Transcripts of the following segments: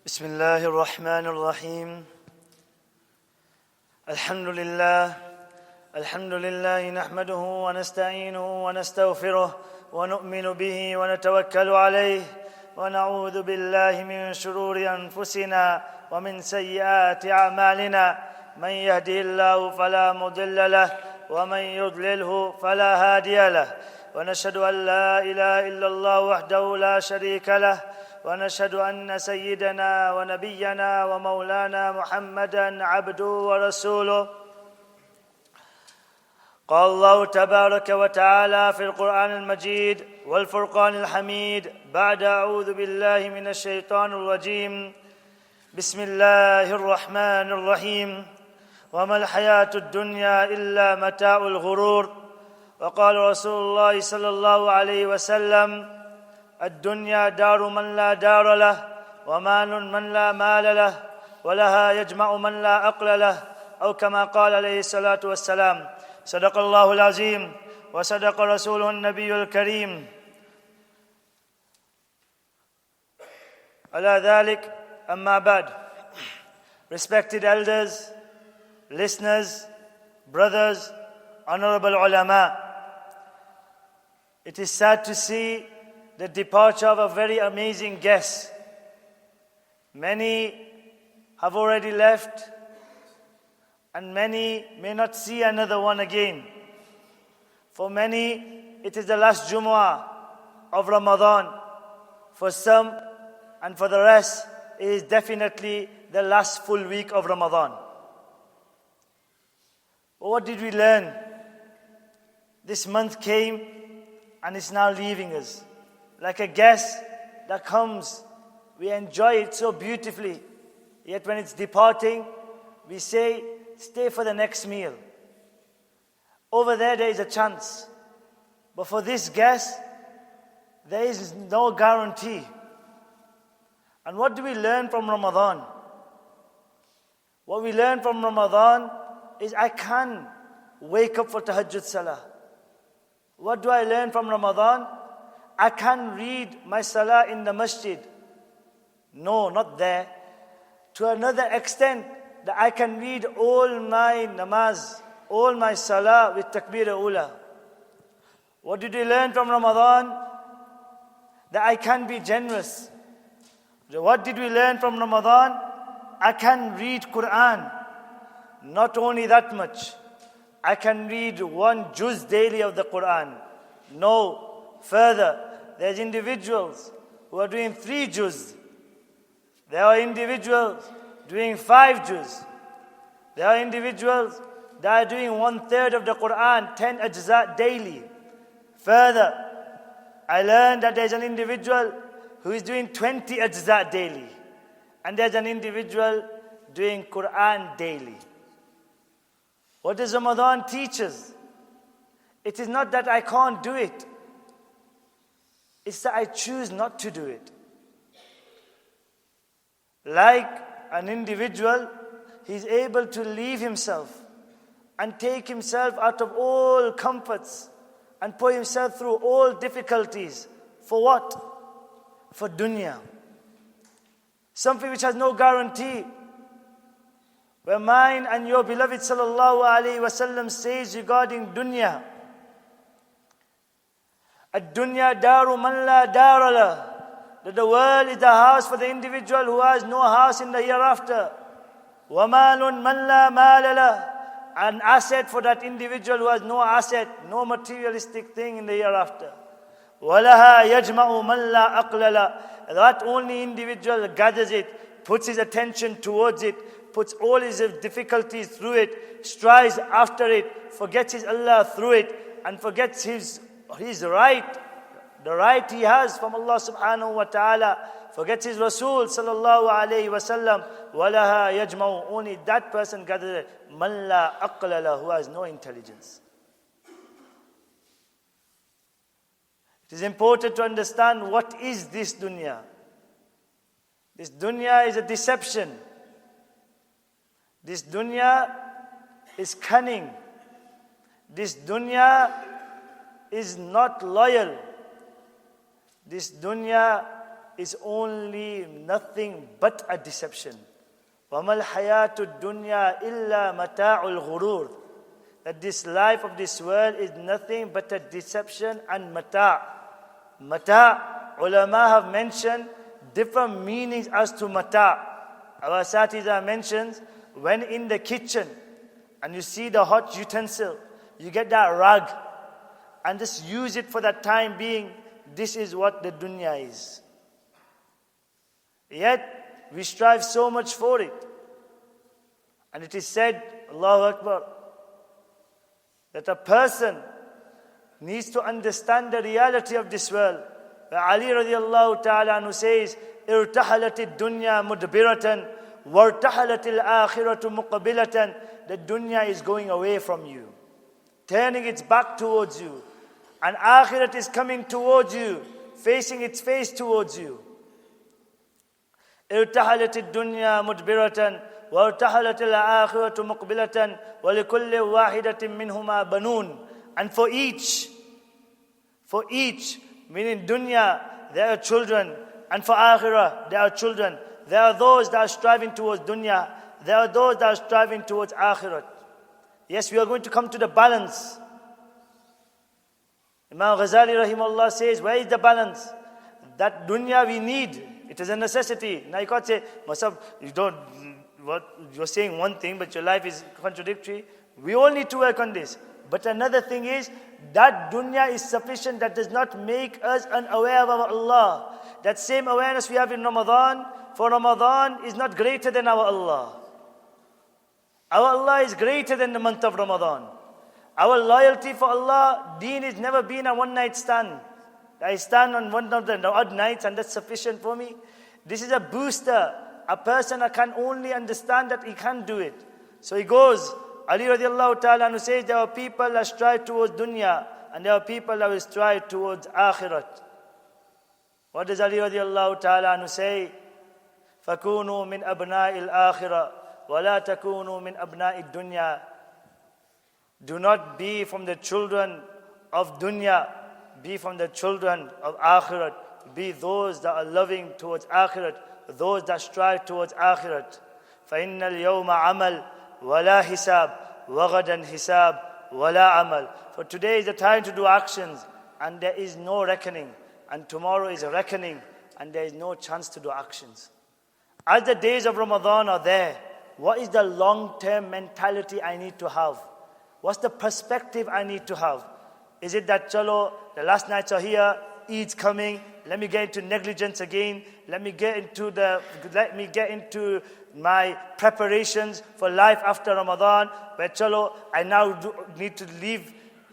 بسم الله الرحمن الرحيم الحمد لله نحمده ونستعينه ونستغفره ونؤمن به ونتوكل عليه ونعوذ بالله من شرور أنفسنا ومن سيئات أعمالنا من يهده الله فلا مضل له ومن يضلله فلا هادي له ونشهد أن لا إله إلا الله وحده لا شريك له ونشهد أن سيدنا ونبينا ومولانا محمدًا عبده ورسوله. قال الله تبارك وتعالى في القرآن المجيد والفرقان الحميد بعد أعوذ بالله من الشيطان الرجيم بسم الله الرحمن الرحيم وما الحياة الدنيا إلا متاع الغرور. وقال رسول الله صلى الله عليه وسلم الدنيا دار من لا دار له ومال من لا مال له ولها يجمع من لا عقل له أو كما قال عليه الصلاة والسلام. صدق الله العظيم وصدق رسوله النبي الكريم. على ذلك أما بعد. Respected elders, listeners, brothers, honorable ulama, it is sad to see the departure of a very amazing guest. Many have already left, and many may not see another one again. For many, it is the last Jumu'ah of Ramadan. For some, and for the rest, it is definitely the last full week of Ramadan. What did we learn? This month came, and it's now leaving us. Like a guest that comes, we enjoy it so beautifully. Yet when it's departing, we say, stay for the next meal. Over there is a chance. But for this guest, there is no guarantee. And what do we learn from Ramadan? What we learn from Ramadan is I can wake up for Tahajjud Salah. What do I learn from Ramadan? I can read my salah in the masjid. No, not there. To another extent, that I can read all my namaz, all my salah with takbir ula. What did we learn from Ramadan? That I can be generous. What did we learn from Ramadan? I can read Quran. Not only that much, I can read one juz daily of the Quran. No, further, there's individuals who are doing 3 juz. There are individuals doing 5 juz. There are individuals that are doing 1/3 of the Quran, 10 ajza daily. Further, I learned that there's an individual who is doing 20 ajza daily. And there's an individual doing Quran daily. What does Ramadan teach us? It is not that I can't do it. It's that I choose not to do it. Like an individual, he's able to leave himself and take himself out of all comforts and put himself through all difficulties. For what? For dunya. Something which has no guarantee. Where mine and your beloved sallallahu alaihi wasallam says regarding dunya, Ad-dunya daru man la dara lah. That the world is the house for the individual who has no house in the hereafter. وَمَالٌ مَنْ لَا مَالَ لَهُ. An asset for that individual who has no asset, no materialistic thing in the hereafter. وَلَهَا يَجْمَعُ مَنْ لَا أَقْلَ لَهُ. That only individual gathers it, puts his attention towards it, puts all his difficulties through it, strives after it, forgets his Allah through it, and forgets his right, the right he has from Allah subhanahu wa ta'ala, forgets his Rasul sallallahu alayhi wa sallam. وَلَهَا يَجْمَعُ. Only that person gathers it. مَنْ لَا أَقْلَ لَهُ. Who has no intelligence. It is important to understand what is this dunya. This dunya is a deception. This dunya is cunning. This dunya is not loyal. This dunya is only nothing but a deception. وَمَا الْحَيَاةُ الدُّنْيَا إِلَّا مَتَاعُ الْغُرُورِ. That this life of this world is nothing but a deception and mata'. Mata', ulama have mentioned different meanings as to mata'. Our Asatiza mentions, when in the kitchen and you see the hot utensil, you get that rag and just use it for that time being. This is what the dunya is. Yet, we strive so much for it. And it is said, Allahu Akbar, that a person needs to understand the reality of this world. Ali radiallahu ta'ala anhu says, ارتحلت الدنيا مدبرة وارتحلت الآخرة مقبلة. The dunya is going away from you, turning its back towards you. And akhirat is coming towards you, facing its face towards you. ارتحلت الدنيا مدبرة وارتحلت الآخرة مقبلة ولكل واحدة منهما بنون. And for each, meaning dunya, there are children, and for akhirah, there are children. There are those that are striving towards dunya, there are those that are striving towards akhirat. Yes, we are going to come to the balance. Imam Ghazali rahimahullah says, where is the balance? That dunya we need, it is a necessity. Now you can't say, Masab, you're saying one thing, but your life is contradictory. We all need to work on this. But another thing is, that dunya is sufficient, that does not make us unaware of our Allah. That same awareness we have in Ramadan, for Ramadan is not greater than our Allah. Our Allah is greater than the month of Ramadan. Our loyalty for Allah, deen has never been a one-night stand. I stand on one of the odd nights and that's sufficient for me. This is a booster. A person can only understand that he can't do it. So he goes, Ali radiallahu ta'ala anhu says, there are people that strive towards dunya and there are people that will strive towards akhirat. What does Ali radiallahu ta'ala anhu say? فَكُونُوا مِنْ أَبْنَاءِ الْآخِرَةِ وَلَا تَكُونُوا مِنْ أَبْنَاءِ الدُّنْيَا. Do not be from the children of dunya, be from the children of akhirat. Be those that are loving towards akhirat, those that strive towards akhirat. فَإِنَّ الْيَوْمَ عَمَلٌ وَلَا حِسَابٌ وَغَدًا حِسَابٌ وَلَا عَمَلٌ. For today is the time to do actions and there is no reckoning. And tomorrow is a reckoning and there is no chance to do actions. As the days of Ramadan are there, what is the long-term mentality I need to have? What's the perspective I need to have? Is it that, chalo, the last nights are here, Eid's coming, let me get into negligence again, let me get into my preparations for life after Ramadan, where chalo, I now need to leave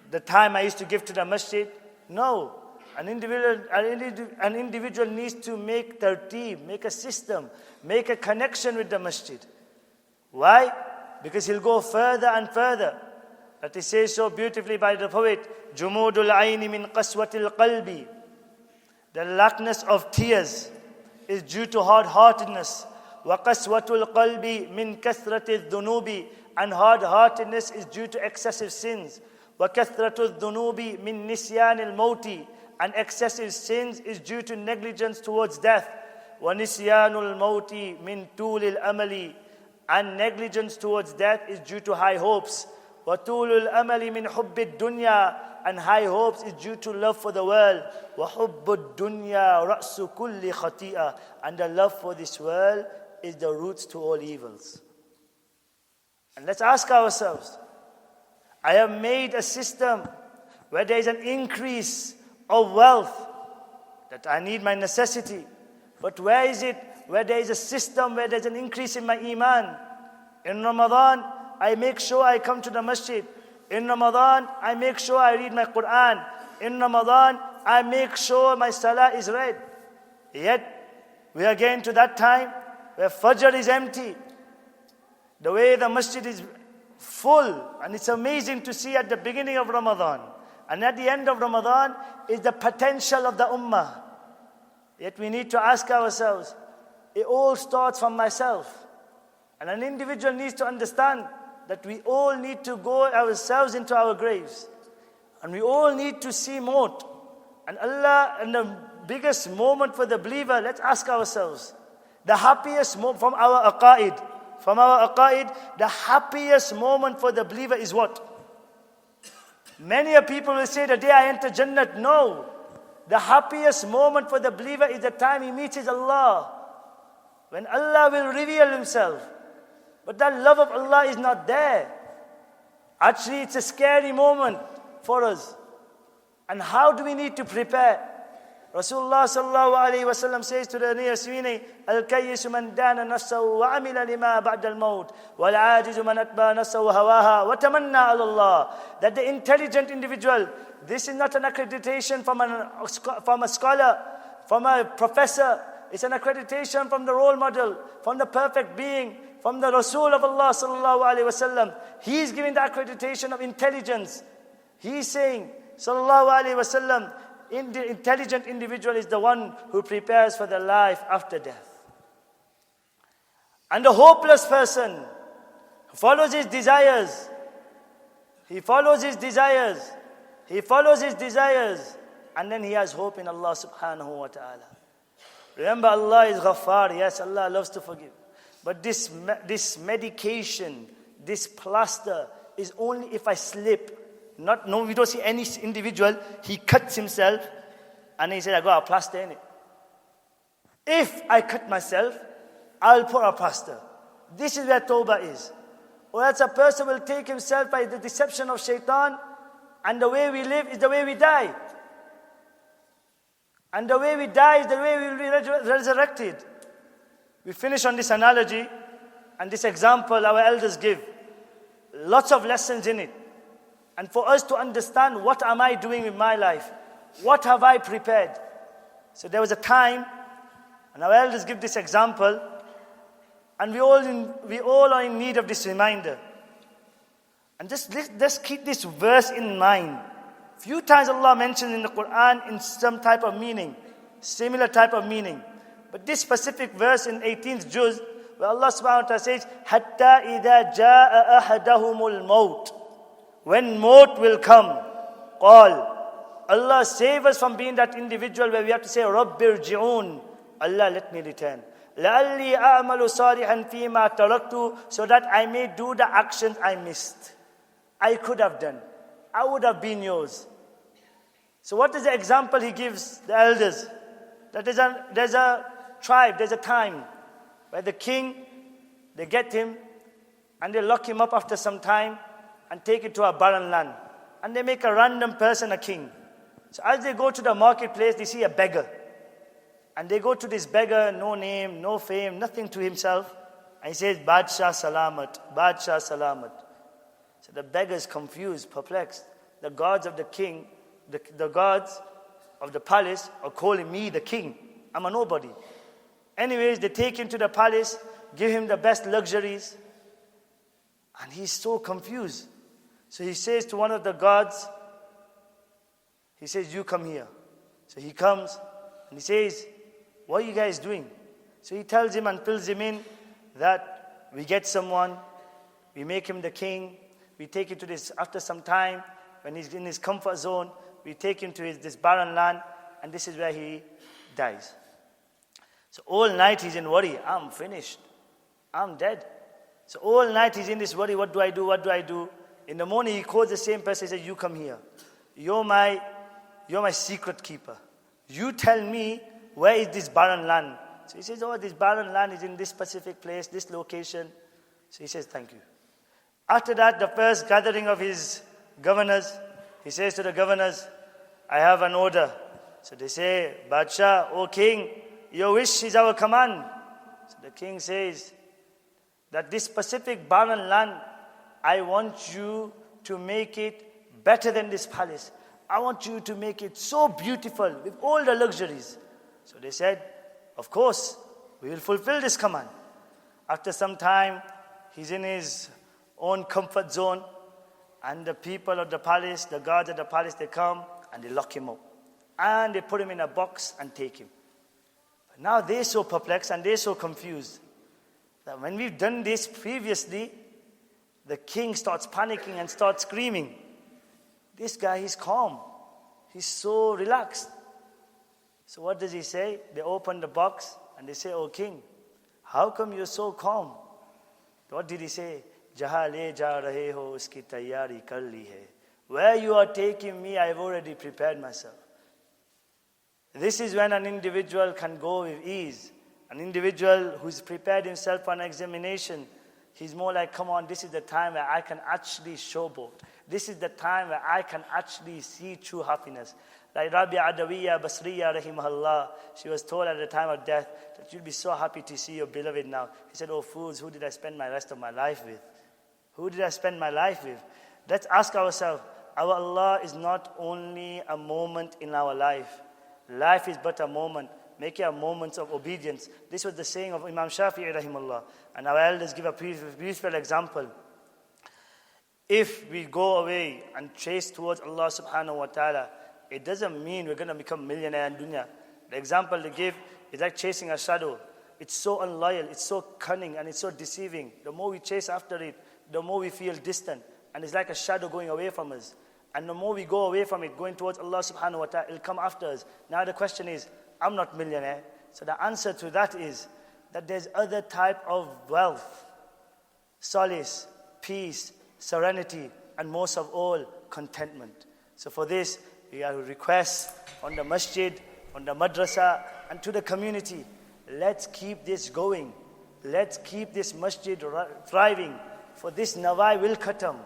the time I used to give to the masjid? No. An individual needs to make tarteeb, make a system, make a connection with the masjid. Why? Because he'll go further and further. That is said so beautifully by the poet, Jumudul ayni min qaswatil qalbi. The lackness of tears is due to hard-heartedness. Wa qaswatul qalbi min kathrati dhunubi. And hard-heartedness is due to excessive sins. Wa kathratul dhunubi min nisyanil mauti. And excessive sins is due to negligence towards death. Wa nisyanul mauti min tulil amali. And negligence towards death is due to high hopes. وَطُولُ الْأَمَلِ مِنْ حُبِّ الدُّنْيَا. And high hopes is due to love for the world. وَحُبُّ الدُّنْيَا رَأْسُ كُلِّ خَطِيئَةٍ. And the love for this world is the roots to all evils. And let's ask ourselves, I have made a system where there is an increase of wealth, that I need my necessity. But where is it where there is a system where there is an increase in my iman? In Ramadan, I make sure I come to the masjid. In Ramadan, I make sure I read my Quran. In Ramadan, I make sure my salah is read. Yet, we are getting to that time where Fajr is empty. The way the masjid is full, and it's amazing to see at the beginning of Ramadan. And at the end of Ramadan is the potential of the ummah. Yet we need to ask ourselves, it all starts from myself. And an individual needs to understand that we all need to go ourselves into our graves. And we all need to see maut. And Allah, and the biggest moment for the believer? Let's ask ourselves. The happiest moment from our aqaid, the happiest moment for the believer is what? Many people will say, the day I enter Jannat. No. The happiest moment for the believer is the time he meets his Allah. When Allah will reveal Himself. But that love of Allah is not there. Actually, it's a scary moment for us. And how do we need to prepare? Rasulullah sallallahu alayhi wa sallam says to the Niyaswini, Al-Kayyisu man dana nafsahu wa amila lima ba'da al-maut, wal-ajizu man atba nafsahu hawaha wa tamanna ala Allah. That the intelligent individual, this is not an accreditation from a scholar, from a professor. It's an accreditation from the role model, from the perfect being, from the Rasul of Allah sallallahu alayhi wa sallam. He is giving the accreditation of intelligence. He is saying, sallallahu alayhi wa sallam, the intelligent individual is the one who prepares for the life after death. And the hopeless person follows his desires. He follows his desires. He follows his desires. And then he has hope in Allah subhanahu wa ta'ala. Remember, Allah is Ghaffar. Yes, Allah loves to forgive. But this medication, this plaster is only if I slip. We don't see any individual, he cuts himself and he said, I got a plaster in it. If I cut myself, I'll put a plaster. This is where tawbah is. Or else a person will take himself by the deception of shaitan, and the way we live is the way we die. And the way we die is the way we will be resurrected. We finish on this analogy and this example our elders give. Lots of lessons in it. And for us to understand, what am I doing with my life? What have I prepared? So there was a time, and our elders give this example, and we all are in need of this reminder. And just keep this verse in mind. Few times Allah mentions in the Quran in some type of meaning, similar type of meaning. But this specific verse in 18th juz, where Allah subhanahu wa ta'ala says, Hatta idha ja'a ahadahumul maut. When maut will come, qal. Allah save us from being that individual where we have to say, Rabbir ji'un. Allah, let me return. لَأَلِّي أَعْمَلُ صَالِحًا فِي مَا تَرَكْتُ. So that I may do the actions I missed. I could have done. I would have been yours. So what is the example he gives the elders? That there's a tribe, there's a time where the king, they get him and they lock him up after some time and take it to a barren land. And they make a random person a king. So as they go to the marketplace, they see a beggar. And they go to this beggar, no name, no fame, nothing to himself. And he says, Badshah Salamat, Badshah Salamat. So the beggar is confused, perplexed. The gods of the king, the gods of the palace are calling me the king. I'm a nobody. Anyways, they take him to the palace, give him the best luxuries. And he's so confused. So he says to one of the gods, he says, you come here. So he comes and he says, what are you guys doing? So he tells him and fills him in that we get someone, we make him the king, we take him to this, after some time, when he's in his comfort zone, we take him to this barren land, and this is where he dies. So all night he's in worry, I'm finished, I'm dead. So all night he's in this worry, what do I do, what do I do? In the morning he calls the same person, he says, you come here. You're my secret keeper. You tell me, where is this barren land? So he says, oh, this barren land is in this specific place, this location. So he says, thank you. After that, the first gathering of his governors, he says to the governors, I have an order. So they say, Badshah, O king, your wish is our command. So the king says, that this specific barren land, I want you to make it better than this palace. I want you to make it so beautiful with all the luxuries. So they said, of course, we will fulfill this command. After some time, he's in his own comfort zone, and the people of the palace, the guards of the palace, they come and they lock him up. And they put him in a box and take him. But now they're so perplexed and they're so confused that when we've done this previously, the king starts panicking and starts screaming. This guy, he's calm. He's so relaxed. So what does he say? They open the box and they say, "O king, how come you're so calm?" What did he say? "Jaha le ja rahe ho, uski tayyari kar li hai." Where you are taking me, I've already prepared myself. This is when an individual can go with ease. An individual who's prepared himself for an examination, he's more like, come on, this is the time where I can actually showboat. This is the time where I can actually see true happiness. Like Rabia Adawiya Basriya rahimahullah, she was told at the time of death that you'll be so happy to see your beloved now. He said, "Oh fools, who did I spend my rest of my life with? Who did I spend my life with?" Let's ask ourselves, our Allah is not only a moment in our life. Life is but a moment. Make it a moment of obedience. This was the saying of Imam Shafi'i rahimahullah. And our elders give a beautiful example. If we go away and chase towards Allah subhanahu wa ta'ala, it doesn't mean we're going to become millionaire in dunya. The example they give is like chasing a shadow. It's so unloyal, it's so cunning, and it's so deceiving. The more we chase after it, the more we feel distant. And it's like a shadow going away from us. And the more we go away from it, going towards Allah subhanahu wa ta'ala, it'll come after us. Now the question is, I'm not millionaire. So the answer to that is that there's other type of wealth, solace, peace, serenity, and most of all, contentment. So for this, we have a request on the masjid, on the madrasa, and to the community. Let's keep this going. Let's keep this masjid thriving. For this nawai will khatam.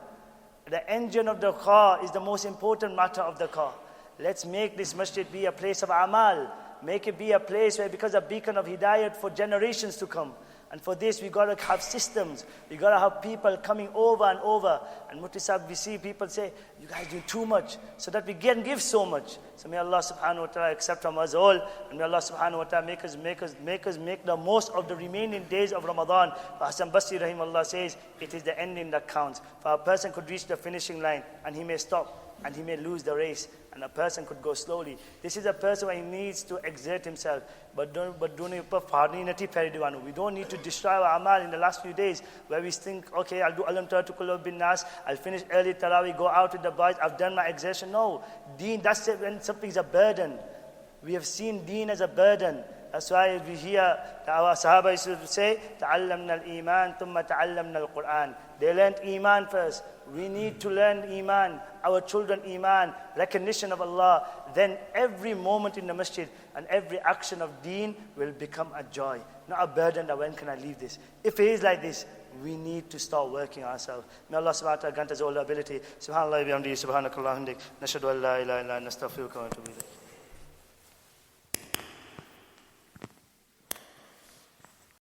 The engine of the car is the most important matter of the car. Let's make this masjid be a place of amal. Make it be a place where it becomes a beacon of hidayat for generations to come. And for this, we got to have systems. We got to have people coming over and over. And Mufti Sahib, we see people say, "You guys do too much," so that we can give so much. So may Allah subhanahu wa ta'ala accept from us all. And may Allah subhanahu wa ta'ala make the most of the remaining days of Ramadan. Hassan Basri rahimahullah says, it is the ending that counts. For a person could reach the finishing line and he may stop and he may lose the race. And a person could go slowly. This is a person where he needs to exert himself. But we don't need to destroy our amal in the last few days where we think, okay, I'll do alam tara to qulub bin nas, I'll finish early tarawih, go out with the boys, I've done my exertion. No, deen, that's it when something's a burden. We have seen deen as a burden. That's why we hear our Sahaba used to say, "Ta'allamna al-iman, thumma ta'allamna al-Qur'an." They learned iman first. We need to learn iman, our children iman, recognition of Allah. Then every moment in the masjid and every action of deen will become a joy, not a burden that when can I leave this. If it is like this, we need to start working ourselves. May Allah subhanahu wa ta'ala grant us all the ability. Subhanallah wa bihamdihi, subhanakallahumdik, nashhadu an la ilaha illa anta, nastaghfiruka wa natubu ilayk.